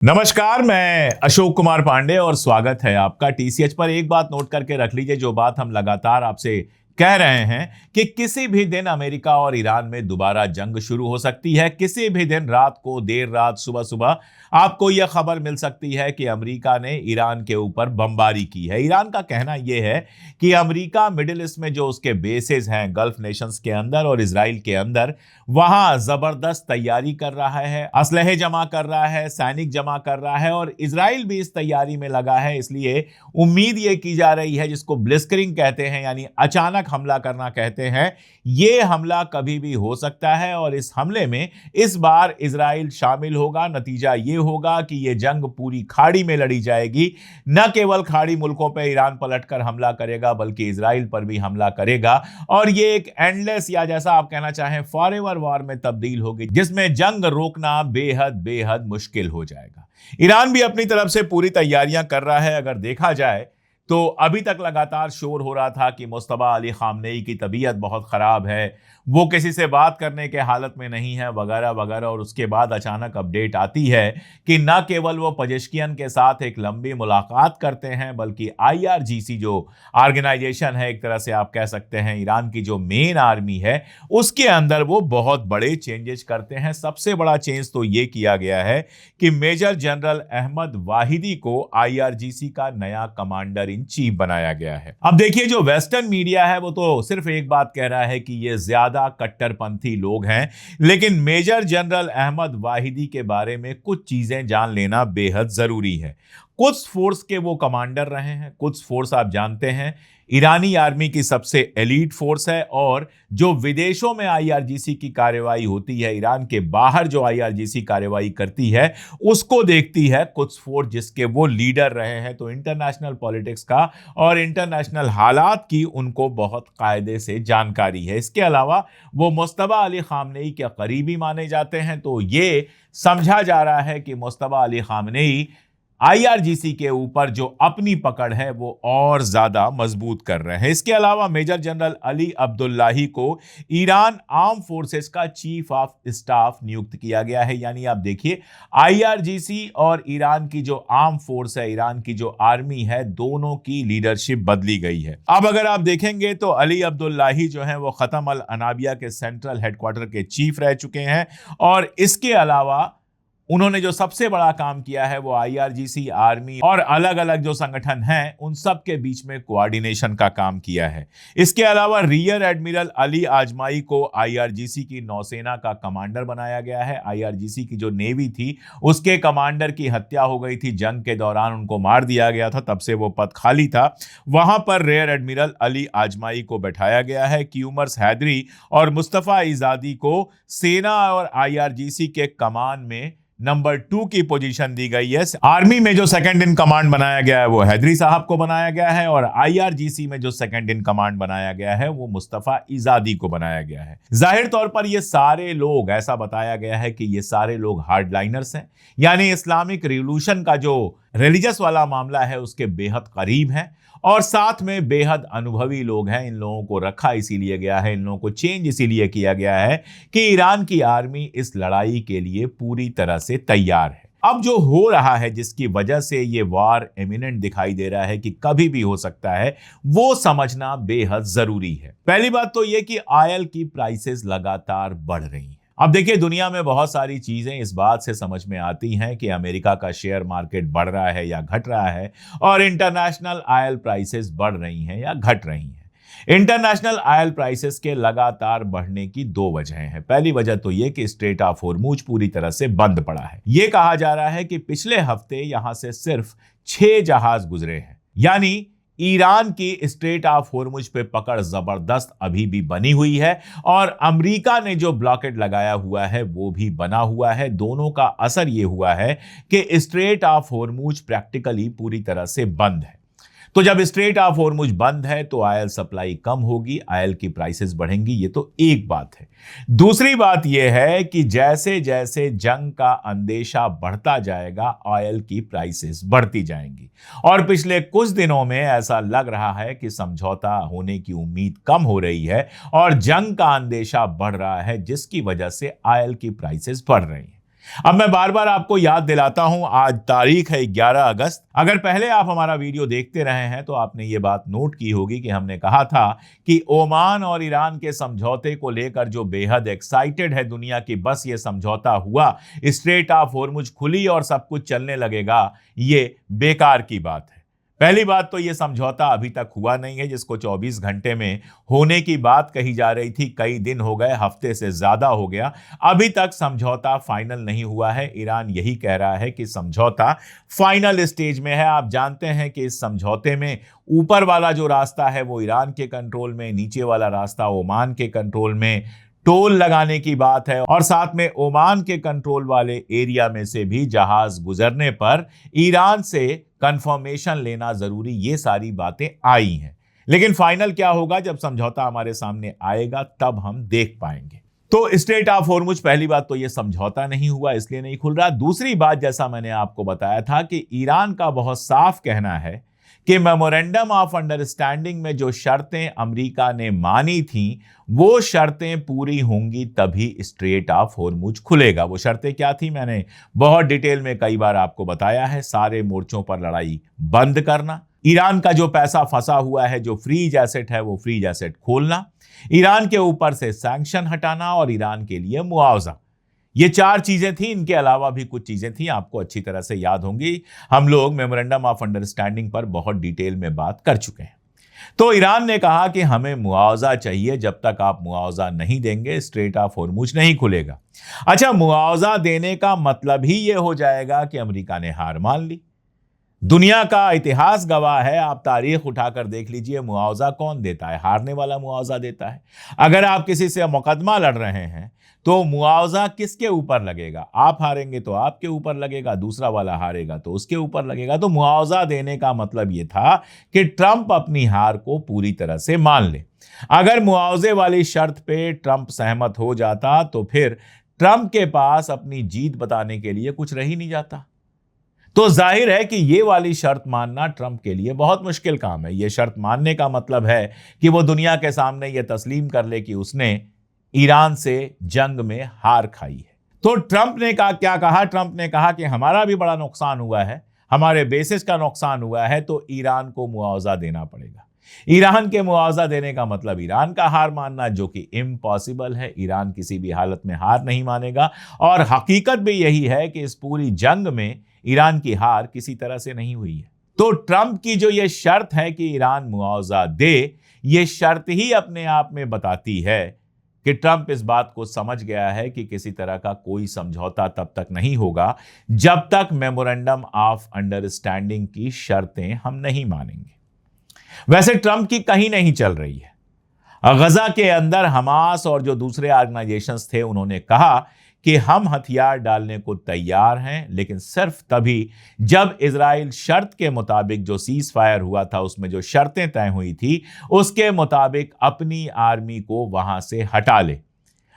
नमस्कार, मैं अशोक कुमार पांडे और स्वागत है आपका टीसीएच पर। एक बात नोट करके रख लीजिए, जो बात हम लगातार आपसे कह रहे हैं कि किसी भी दिन अमेरिका और ईरान में दोबारा जंग शुरू हो सकती है। किसी भी दिन रात को, देर रात, सुबह सुबह आपको यह खबर मिल सकती है कि अमेरिका ने ईरान के ऊपर बमबारी की है। ईरान का कहना यह है कि अमेरिका मिडिल ईस्ट में जो उसके बेसेस हैं गल्फ नेशंस के अंदर और इजराइल के अंदर, वहां जबरदस्त तैयारी कर रहा है, असलहे जमा कर रहा है, सैनिक जमा कर रहा है और इजराइल भी इस तैयारी में लगा है। इसलिए उम्मीद यह की जा रही है, जिसको ब्लिस्करिंग कहते हैं यानी अचानक हमला करना कहते हैं, यह हमला कभी भी हो सकता है और इस हमले में इस बार इजराइल शामिल होगा। नतीजा यह होगा कि यह जंग पूरी खाड़ी में लड़ी जाएगी। न केवल खाड़ी मुल्कों पर ईरान पलटकर हमला करेगा बल्कि इजराइल पर भी हमला करेगा और यह एक एंडलेस या जैसा आप कहना चाहें फॉरएवर वॉर में तब्दील होगी, जिसमें जंग रोकना बेहद बेहद मुश्किल हो जाएगा। ईरान भी अपनी तरफ से पूरी तैयारियां कर रहा है। अगर देखा जाए तो अभी तक लगातार शोर हो रहा था कि मुस्तफा अली खामनेई की तबीयत बहुत खराब है, वो किसी से बात करने के हालत में नहीं है, वगैरह वगैरह। और उसके बाद अचानक अपडेट आती है कि न केवल वो पजेश्कियन के साथ एक लंबी मुलाकात करते हैं बल्कि आईआरजीसी जो ऑर्गेनाइजेशन है, एक तरह से आप कह सकते हैं ईरान की जो मेन आर्मी है, उसके अंदर वो बहुत बड़े चेंजेस करते हैं। सबसे बड़ा चेंज तो ये किया गया है कि मेजर जनरल अहमद वाहिदी को आईआरजीसी का नया कमांडर इन चीफ बनाया गया है। अब देखिए, जो वेस्टर्न मीडिया है वो तो सिर्फ एक बात कह रहा है कि ये ज्यादा कट्टरपंथी लोग हैं, लेकिन मेजर जनरल अहमद वाहिदी के बारे में कुछ चीजें जान लेना बेहद जरूरी है। कुछ फोर्स के वो कमांडर रहे हैं। कुछ फोर्स आप जानते हैं ईरानी आर्मी की सबसे एलीट फोर्स है और जो विदेशों में आईआरजीसी की कार्रवाई होती है, ईरान के बाहर जो आईआरजीसी कार्रवाई करती है, उसको देखती है कुछ फोर्स जिसके वो लीडर रहे हैं। तो इंटरनेशनल पॉलिटिक्स का और इंटरनेशनल हालात की उनको बहुत कायदे से जानकारी है। इसके अलावा वो मुस्तफा अली खामनेई के करीबी माने जाते हैं। तो ये समझा जा रहा है कि मुस्तफा अली खामनेई आईआरजीसी के ऊपर जो अपनी पकड़ है वो और ज्यादा मजबूत कर रहे हैं। इसके अलावा मेजर जनरल अली अब्दुल्लाही को ईरान आर्म फोर्सेस का चीफ ऑफ स्टाफ नियुक्त किया गया है। यानी आप देखिए, आईआरजीसी और ईरान की जो आर्म फोर्स है, ईरान की जो आर्मी है, दोनों की लीडरशिप बदली गई है। अब अगर आप देखेंगे तो अली अब्दुल्लाही जो है वो खत्म अल अनाबिया के सेंट्रल हेडक्वार्टर के चीफ रह चुके हैं और इसके अलावा उन्होंने जो सबसे बड़ा काम किया है वो आईआरजीसी, आर्मी और अलग अलग जो संगठन हैं उन सब के बीच में कोऑर्डिनेशन का काम किया है। इसके अलावा रियर एडमिरल अली आजमाई को आईआरजीसी की नौसेना का कमांडर बनाया गया है। आईआरजीसी की जो नेवी थी उसके कमांडर की हत्या हो गई थी, जंग के दौरान उनको मार दिया गया था, तब से वो पद खाली था। वहां पर रियर एडमिरल अली आजमाई को बैठाया गया है। क्यूमर्स हैदरी और मुस्तफा इजादी को सेना और आईआरजीसी के कमान में नंबर 2 की पोजीशन दी गई है। आर्मी में जो सेकंड इन कमांड बनाया गया है वो हैदरी साहब को बनाया गया है और आईआरजीसी में जो सेकंड इन कमांड बनाया गया है वो मुस्तफा इजादी को बनाया गया है। जाहिर तौर पर ये सारे लोग, ऐसा बताया गया है कि ये सारे लोग हार्डलाइनर्स हैं, यानी इस्लामिक रिवॉल्यूशन का जो रिलीजियस वाला मामला है उसके बेहद करीब हैं और साथ में बेहद अनुभवी लोग हैं। इन लोगों को रखा इसीलिए गया है, इन लोगों को चेंज इसीलिए किया गया है कि ईरान की आर्मी इस लड़ाई के लिए पूरी तरह से तैयार है। अब जो हो रहा है, जिसकी वजह से ये वार इमिनेंट दिखाई दे रहा है कि कभी भी हो सकता है, वो समझना बेहद जरूरी है। पहली बात तो ये कि ऑयल की प्राइसेस लगातार बढ़ रही हैं। अब देखिए, दुनिया में बहुत सारी चीजें इस बात से समझ में आती हैं कि अमेरिका का शेयर मार्केट बढ़ रहा है या घट रहा है और इंटरनेशनल ऑयल प्राइसेस बढ़ रही हैं या घट रही हैं। इंटरनेशनल ऑयल प्राइसेस के लगातार बढ़ने की दो वजहें हैं। पहली वजह तो यह कि स्ट्रेट ऑफ हॉर्मुज पूरी तरह से बंद पड़ा है। यह कहा जा रहा है कि पिछले हफ्ते यहां से सिर्फ 6 जहाज गुजरे हैं, यानी ईरान की स्ट्रेट ऑफ हॉर्मुज पे पकड़ जबरदस्त अभी भी बनी हुई है और अमेरिका ने जो ब्लॉकेड लगाया हुआ है वो भी बना हुआ है। दोनों का असर यह हुआ है कि स्ट्रेट ऑफ हॉर्मुज प्रैक्टिकली पूरी तरह से बंद है। तो जब स्ट्रेट ऑफ हॉर्मुज बंद है तो ऑयल सप्लाई कम होगी, ऑयल की प्राइसेस बढ़ेंगी। ये तो एक बात है। दूसरी बात यह है कि जैसे जैसे जंग का अंदेशा बढ़ता जाएगा, ऑयल की प्राइसेस बढ़ती जाएंगी और पिछले कुछ दिनों में ऐसा लग रहा है कि समझौता होने की उम्मीद कम हो रही है और जंग का अंदेशा बढ़ रहा है, जिसकी वजह से ऑयल की प्राइसेस बढ़ रही हैं। अब मैं बार बार आपको याद दिलाता हूं, आज तारीख है 11 अगस्त। अगर पहले आप हमारा वीडियो देखते रहे हैं तो आपने ये बात नोट की होगी कि हमने कहा था कि ओमान और ईरान के समझौते को लेकर जो बेहद एक्साइटेड है दुनिया की, बस ये समझौता हुआ, स्ट्रेट ऑफ होर्मुज खुली और सब कुछ चलने लगेगा, ये बेकार की बात है। पहली बात तो ये समझौता अभी तक हुआ नहीं है, जिसको 24 घंटे में होने की बात कही जा रही थी। कई दिन हो गए, हफ्ते से ज्यादा हो गया, अभी तक समझौता फाइनल नहीं हुआ है। ईरान यही कह रहा है कि समझौता फाइनल स्टेज में है। आप जानते हैं कि इस समझौते में ऊपर वाला जो रास्ता है वो ईरान के कंट्रोल में, नीचे वाला रास्ता ओमान के कंट्रोल में। टोल लगाने की बात है और साथ में ओमान के कंट्रोल वाले एरिया में से भी जहाज गुजरने पर ईरान से कंफर्मेशन लेना जरूरी, ये सारी बातें आई हैं। लेकिन फाइनल क्या होगा, जब समझौता हमारे सामने आएगा तब हम देख पाएंगे। तो स्ट्रेट ऑफ होर्मुज, पहली बात तो ये समझौता नहीं हुआ, इसलिए नहीं खुल रहा। दूसरी बात, जैसा मैंने आपको बताया था कि ईरान का बहुत साफ कहना है कि मेमोरेंडम ऑफ अंडरस्टैंडिंग में जो शर्तें अमेरिका ने मानी थीं, वो शर्तें पूरी होंगी तभी स्ट्रेट ऑफ होर्मुज खुलेगा। वो शर्तें क्या थी, मैंने बहुत डिटेल में कई बार आपको बताया है। सारे मोर्चों पर लड़ाई बंद करना, ईरान का जो पैसा फंसा हुआ है, जो फ्रीज एसेट है, वो फ्रीज एसेट खोलना, ईरान के ऊपर से सैंक्शन हटाना और ईरान के लिए मुआवजा। ये 4 चीजें थी। इनके अलावा भी कुछ चीजें थी, आपको अच्छी तरह से याद होंगी। हम लोग मेमोरेंडम ऑफ अंडरस्टैंडिंग पर बहुत डिटेल में बात कर चुके हैं। तो ईरान ने कहा कि हमें मुआवजा चाहिए, जब तक आप मुआवजा नहीं देंगे स्ट्रेट ऑफ होर्मुज नहीं खुलेगा। अच्छा, मुआवजा देने का मतलब ही यह हो जाएगा कि अमेरिका ने हार मान ली। दुनिया का इतिहास गवाह है, आप तारीख उठाकर देख लीजिए, मुआवजा कौन देता है? हारने वाला मुआवजा देता है। अगर आप किसी से मुकदमा लड़ रहे हैं तो मुआवजा किसके ऊपर लगेगा? आप हारेंगे तो आपके ऊपर लगेगा, दूसरा वाला हारेगा तो उसके ऊपर लगेगा। तो मुआवजा देने का मतलब यह था कि ट्रंप अपनी हार को पूरी तरह से मान ले। अगर मुआवजे वाली शर्त पे ट्रंप सहमत हो जाता तो फिर ट्रंप के पास अपनी जीत बताने के लिए कुछ रह ही नहीं जाता। तो जाहिर है कि ये वाली शर्त मानना ट्रंप के लिए बहुत मुश्किल काम है। ये शर्त मानने का मतलब है कि वो दुनिया के सामने ये तस्लीम कर ले कि उसने ईरान से जंग में हार खाई है। तो ट्रंप ने क्या कहा? ट्रंप ने कहा कि हमारा भी बड़ा नुकसान हुआ है, हमारे बेसिस का नुकसान हुआ है, तो ईरान को मुआवजा देना पड़ेगा। ईरान के मुआवजा देने का मतलब ईरान का हार मानना, जो कि इम्पॉसिबल है। ईरान किसी भी हालत में हार नहीं मानेगा और हकीकत भी यही है कि इस पूरी जंग में ईरान की हार किसी तरह से नहीं हुई है। तो ट्रंप की जो ये शर्त है कि ईरान मुआवजा दे, ये शर्त ही अपने आप में बताती है कि ट्रंप इस बात को समझ गया है कि किसी तरह का कोई समझौता तब तक नहीं होगा जब तक मेमोरेंडम ऑफ अंडरस्टैंडिंग की शर्तें हम नहीं मानेंगे। वैसे ट्रंप की कहीं नहीं चल रही है। गजा के अंदर हमास और जो दूसरे ऑर्गेनाइजेशंस थे, उन्होंने कहा कि हम हथियार डालने को तैयार हैं, लेकिन सिर्फ तभी जब इजराइल शर्त के मुताबिक, जो सीज फायर हुआ था उसमें जो शर्तें तय हुई थी, उसके मुताबिक अपनी आर्मी को वहां से हटा ले।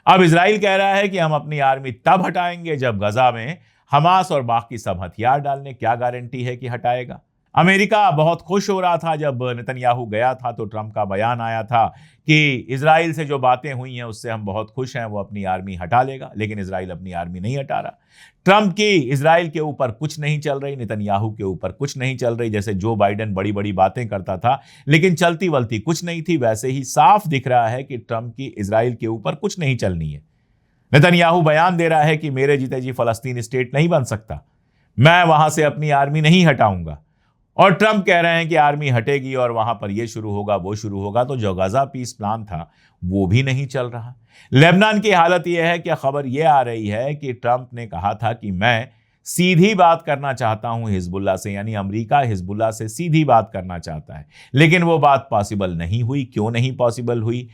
अब इजराइल कह रहा है कि हम अपनी आर्मी तब हटाएंगे जब गजा में हमास और बाकी सब हथियार डालने। क्या गारंटी है कि हटाएगा? अमेरिका बहुत खुश हो रहा था जब नेतन्याहू गया था, तो ट्रंप का बयान आया था कि इजराइल से जो बातें हुई हैं उससे हम बहुत खुश हैं, वो अपनी आर्मी हटा लेगा। लेकिन इजराइल अपनी आर्मी नहीं हटा रहा। ट्रंप की इजराइल के ऊपर कुछ नहीं चल रही, नेतन्याहू के ऊपर कुछ नहीं चल रही। जैसे जो बाइडेन बड़ी बड़ी बातें करता था लेकिन चलती वलती कुछ नहीं थी, वैसे ही साफ दिख रहा है कि ट्रंप की इजराइल के ऊपर कुछ नहीं चलनी है। नेतन्याहू बयान दे रहा है कि मेरे जीते जी फलस्तीन स्टेट नहीं बन सकता, मैं वहां से अपनी आर्मी नहीं हटाऊंगा। और ट्रंप कह रहे हैं कि आर्मी हटेगी और वहां पर यह शुरू होगा, वो शुरू होगा। तो जो गजा पीस प्लान था वो भी नहीं चल रहा। लेबनान की हालत यह है कि खबर यह आ रही है कि ट्रंप ने कहा था कि मैं सीधी बात करना चाहता हूं हिजबुल्लाह से, यानी अमेरिका हिजबुल्लाह से सीधी बात करना चाहता है, लेकिन वो बात पॉसिबल नहीं हुई। क्यों नहीं पॉसिबल हुई?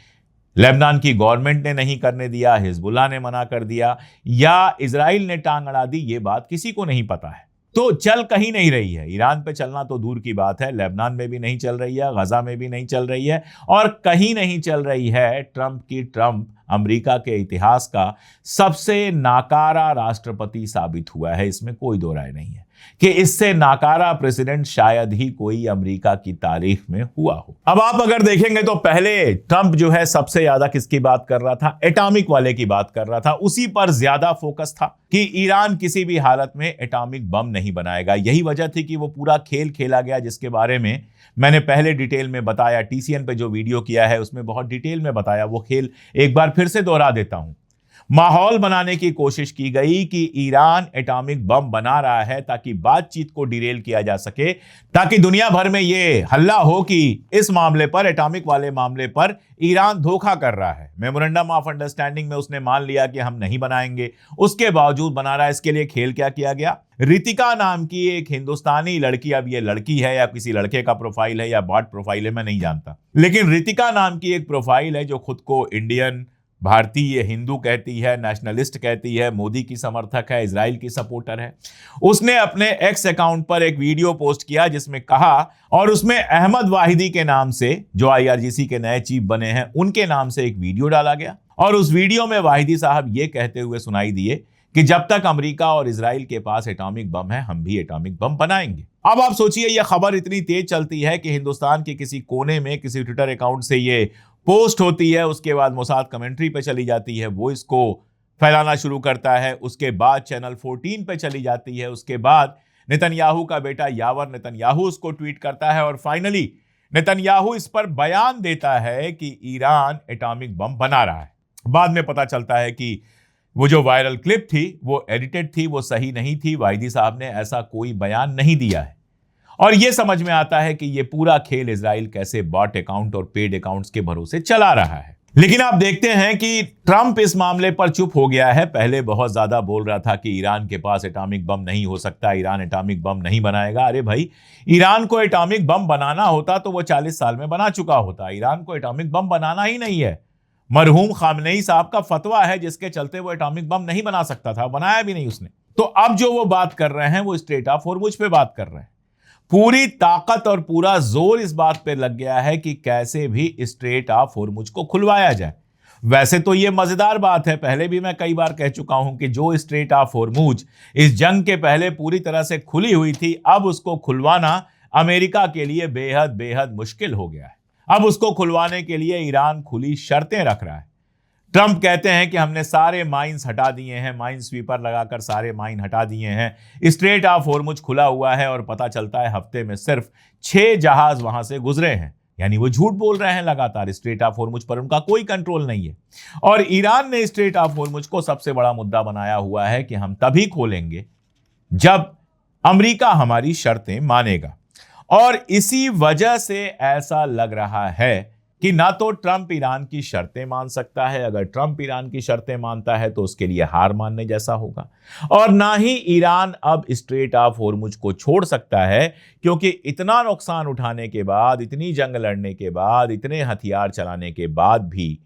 लेबनान की गवर्नमेंट ने नहीं करने दिया, हिजबुल्लाह ने मना कर दिया, या इजराइल ने टांग अड़ा दी, ये बात किसी को नहीं पता है। तो चल कहीं नहीं रही है। ईरान पे चलना तो दूर की बात है, लेबनान में भी नहीं चल रही है, गजा में भी नहीं चल रही है, और कहीं नहीं चल रही है ट्रंप अमेरिका के इतिहास का सबसे नाकारा राष्ट्रपति साबित हुआ है, इसमें कोई दो राय नहीं है। कि इससे नाकारा प्रेसिडेंट शायद ही कोई अमेरिका की तारीख में हुआ हो। अब आप अगर देखेंगे तो पहले ट्रंप जो है सबसे ज्यादा किसकी बात कर रहा था? एटॉमिक वाले की बात कर रहा था, उसी पर ज्यादा फोकस था कि ईरान किसी भी हालत में एटॉमिक बम नहीं बनाएगा। यही वजह थी कि वो पूरा खेल खेला गया, जिसके बारे में मैंने पहले डिटेल में बताया। टीसीएन पे जो वीडियो किया है उसमें बहुत डिटेल में बताया। वो खेल एक बार फिर से दोहरा देता हूं। माहौल बनाने की कोशिश की गई कि ईरान एटॉमिक बम बना रहा है ताकि बातचीत को डिरेल किया जा सके, ताकि दुनिया भर में यह हल्ला हो कि इस मामले पर, एटॉमिक वाले मामले पर ईरान धोखा कर रहा है। मेमोरेंडम ऑफ अंडरस्टैंडिंग में उसने मान लिया कि हम नहीं बनाएंगे, उसके बावजूद बना रहा है। इसके लिए खेल क्या किया गया? रितिका नाम की एक हिंदुस्तानी लड़की, अब ये लड़की है या किसी लड़के का प्रोफाइल है या बॉट प्रोफाइल है मैं नहीं जानता, लेकिन रितिका नाम की एक प्रोफाइल है जो खुद को इंडियन, भारतीय, हिंदू कहती है, नेशनलिस्ट कहती है, मोदी की समर्थक है, इजराइल की सपोर्टर है। उसने अपने एक्स अकाउंट पर एक वीडियो पोस्ट किया जिसमें कहा, और उसमें अहमद वाहिदी के नाम से, जो आईआरजीसी के नए चीफ बने हैं, उनके नाम से एक वीडियो डाला गया। और उस वीडियो में वाहिदी साहब ये कहते हुए सुनाई दिए कि जब तक अमेरिका और इजराइल के पास एटॉमिक बम है, हम भी एटॉमिक बम बनाएंगे। अब आप सोचिए, यह खबर इतनी तेज चलती है कि हिंदुस्तान के किसी कोने में किसी ट्विटर अकाउंट से ये पोस्ट होती है, उसके बाद मोसाद कमेंट्री पे चली जाती है, वो इसको फैलाना शुरू करता है, उसके बाद चैनल 14 पे चली जाती है, उसके बाद नेतन्याहू का बेटा यावर नेतन्याहू उसको ट्वीट करता है, और फाइनली नेतन्याहू इस पर बयान देता है कि ईरान एटॉमिक बम बना रहा है। बाद में पता चलता है कि वो जो वायरल क्लिप थी वो एडिटेड थी, वो सही नहीं थी। वाहिदी साहब ने ऐसा कोई बयान नहीं दिया है। और यह समझ में आता है कि यह पूरा खेल इजराइल कैसे बॉट अकाउंट और पेड अकाउंट्स के भरोसे चला रहा है। लेकिन आप देखते हैं कि ट्रंप इस मामले पर चुप हो गया है। पहले बहुत ज्यादा बोल रहा था कि ईरान के पास एटॉमिक बम नहीं हो सकता, ईरान एटॉमिक बम नहीं बनाएगा। अरे भाई, ईरान को एटॉमिक बम बनाना होता तो वो 40 साल में बना चुका होता। ईरान को एटॉमिक बम बनाना ही नहीं है। मरहूम खामनेई साहब का फतवा है जिसके चलते वो एटॉमिक बम नहीं बना सकता था, बनाया भी नहीं उसने। तो अब जो वो बात कर रहे हैं वो स्ट्रेट ऑफ हॉर्मुज पे बात कर रहे हैं। पूरी ताकत और पूरा जोर इस बात पे लग गया है कि कैसे भी स्ट्रेट ऑफ हॉर्मुज को खुलवाया जाए। वैसे तो ये मजेदार बात है, पहले भी मैं कई बार कह चुका हूं कि जो स्ट्रेट ऑफ हॉर्मुज इस जंग के पहले पूरी तरह से खुली हुई थी, अब उसको खुलवाना अमेरिका के लिए बेहद बेहद मुश्किल हो गया है। अब उसको खुलवाने के लिए ईरान खुली शर्तें रख रहा है। ट्रंप कहते हैं कि हमने सारे माइंस हटा दिए हैं, माइन स्वीपर लगाकर सारे माइन हटा दिए हैं, स्ट्रेट ऑफ हॉर्मुज खुला हुआ है, और पता चलता है हफ्ते में सिर्फ 6 जहाज वहां से गुजरे हैं। यानी वो झूठ बोल रहे हैं लगातार। स्ट्रेट ऑफ हॉर्मुज पर उनका कोई कंट्रोल नहीं है। और ईरान ने स्ट्रेट ऑफ हॉर्मुज को सबसे बड़ा मुद्दा बनाया हुआ है कि हम तभी खोलेंगे जब अमेरिका हमारी शर्तें मानेगा। और इसी वजह से ऐसा लग रहा है कि ना तो ट्रंप ईरान की शर्तें मान सकता है, अगर ट्रंप ईरान की शर्तें मानता है तो उसके लिए हार मानने जैसा होगा, और ना ही ईरान अब स्ट्रेट ऑफ हॉर्मुज को छोड़ सकता है, क्योंकि इतना नुकसान उठाने के बाद, इतनी जंग लड़ने के बाद, इतने हथियार चलाने के बाद भी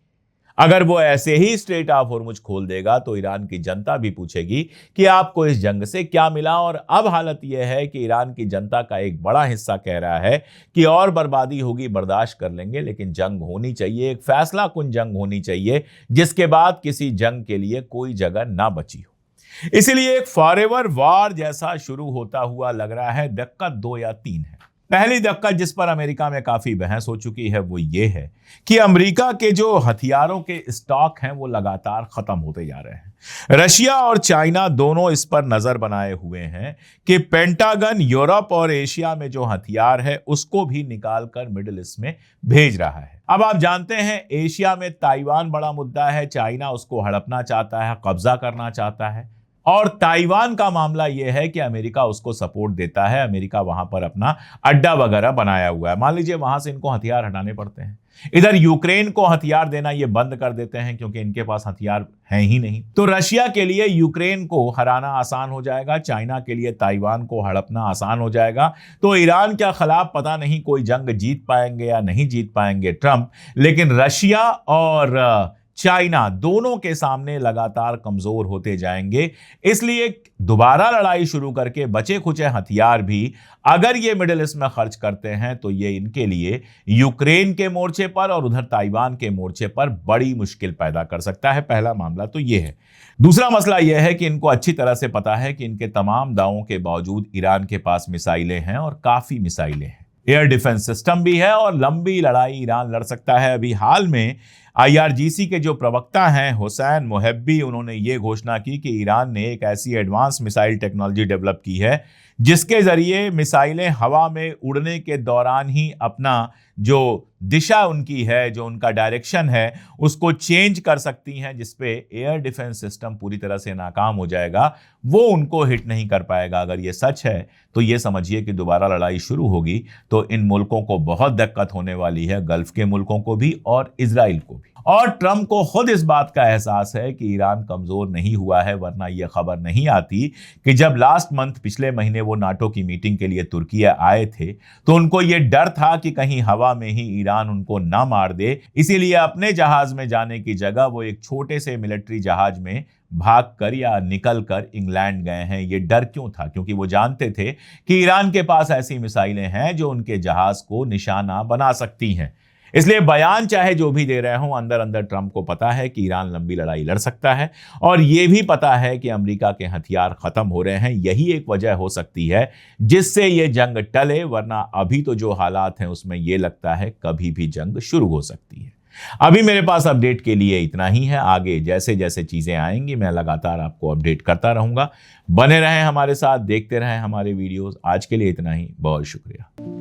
अगर वो ऐसे ही स्ट्रेट ऑफ हॉर्मुज खोल देगा तो ईरान की जनता भी पूछेगी कि आपको इस जंग से क्या मिला। और अब हालत यह है कि ईरान की जनता का एक बड़ा हिस्सा कह रहा है कि और बर्बादी होगी, बर्दाश्त कर लेंगे, लेकिन जंग होनी चाहिए, एक फैसला कुन जंग होनी चाहिए, जिसके बाद किसी जंग के लिए कोई जगह ना बची हो। इसीलिए एक फॉरएवर वॉर जैसा शुरू होता हुआ लग रहा है। दिक्कत 2 या 3 है। पहली दिक्कत जिस पर अमेरिका में काफी बहस हो चुकी है वो ये है कि अमेरिका के जो हथियारों के स्टॉक हैं वो लगातार खत्म होते जा रहे हैं। रशिया और चाइना दोनों इस पर नजर बनाए हुए हैं कि पेंटागन यूरोप और एशिया में जो हथियार है उसको भी निकालकर मिडिल ईस्ट में भेज रहा है। अब आप जानते हैं एशिया में ताइवान बड़ा मुद्दा है। चाइना उसको हड़पना चाहता है, कब्जा करना चाहता है। और ताइवान का मामला यह है कि अमेरिका उसको सपोर्ट देता है। अमेरिका वहां पर अपना अड्डा वगैरह बनाया हुआ है। मान लीजिए वहां से इनको हथियार हटाने पड़ते हैं, इधर यूक्रेन को हथियार देना ये बंद कर देते हैं क्योंकि इनके पास हथियार हैं ही नहीं। तो रशिया के लिए यूक्रेन को हराना आसान हो जाएगा, चाइना के लिए ताइवान को हड़पना आसान हो जाएगा। तो ईरान के खिलाफ पता नहीं कोई जंग जीत पाएंगे या नहीं जीत पाएंगे ट्रंप, लेकिन रशिया और चाइना दोनों के सामने लगातार कमजोर होते जाएंगे। इसलिए दोबारा लड़ाई शुरू करके बचे खुचे हथियार भी अगर ये मिडिल ईस्ट में खर्च करते हैं तो ये इनके लिए यूक्रेन के मोर्चे पर और उधर ताइवान के मोर्चे पर बड़ी मुश्किल पैदा कर सकता है। पहला मामला तो ये है। दूसरा मसला यह है कि इनको अच्छी तरह से पता है कि इनके तमाम दावों के बावजूद ईरान के पास मिसाइलें हैं और काफी मिसाइलें हैं, एयर डिफेंस सिस्टम भी है और लंबी लड़ाई ईरान लड़ सकता है। अभी हाल में IRGC के जो प्रवक्ता हैं हुसैन मोहब्बी, उन्होंने ये घोषणा की कि ईरान ने एक ऐसी एडवांस मिसाइल टेक्नोलॉजी डेवलप की है जिसके जरिए मिसाइलें हवा में उड़ने के दौरान ही अपना जो दिशा उनकी है, जो उनका डायरेक्शन है, उसको चेंज कर सकती हैं, जिसपे एयर डिफेंस सिस्टम पूरी तरह से नाकाम हो जाएगा, वो उनको हिट नहीं कर पाएगा। अगर ये सच है तो ये समझिए कि दोबारा लड़ाई शुरू होगी तो इन मुल्कों को बहुत दिक्कत होने वाली है, गल्फ के मुल्कों को भी और इजराइल को भी। और ट्रंप को खुद इस बात का एहसास है कि ईरान कमजोर नहीं हुआ है, वरना यह खबर नहीं आती कि जब लास्ट मंथ पिछले महीने वो नाटो की मीटिंग के लिए तुर्की आए थे तो उनको यह डर था कि कहीं हवा में ही ईरान उनको ना मार दे, इसीलिए अपने जहाज में जाने की जगह वो एक छोटे से मिलिट्री जहाज में भागकर या निकलकर इंग्लैंड गए हैं। ये डर क्यों था? क्योंकि वो जानते थे कि ईरान के पास ऐसी मिसाइलें हैं जो उनके जहाज को निशाना बना सकती हैं। इसलिए बयान चाहे जो भी दे रहे हों, अंदर अंदर ट्रंप को पता है कि ईरान लंबी लड़ाई लड़ सकता है और यह भी पता है कि अमेरिका के हथियार खत्म हो रहे हैं। यही एक वजह हो सकती है जिससे यह जंग टले, वरना अभी तो जो हालात हैं उसमें यह लगता है कभी भी जंग शुरू हो सकती है। अभी मेरे पास अपडेट के लिए इतना ही है। आगे जैसे जैसे चीजें आएंगी मैं लगातार आपको अपडेट करता रहूंगा। बने रहें हमारे साथ, देखते रहें हमारे वीडियोस। आज के लिए इतना ही, बहुत शुक्रिया।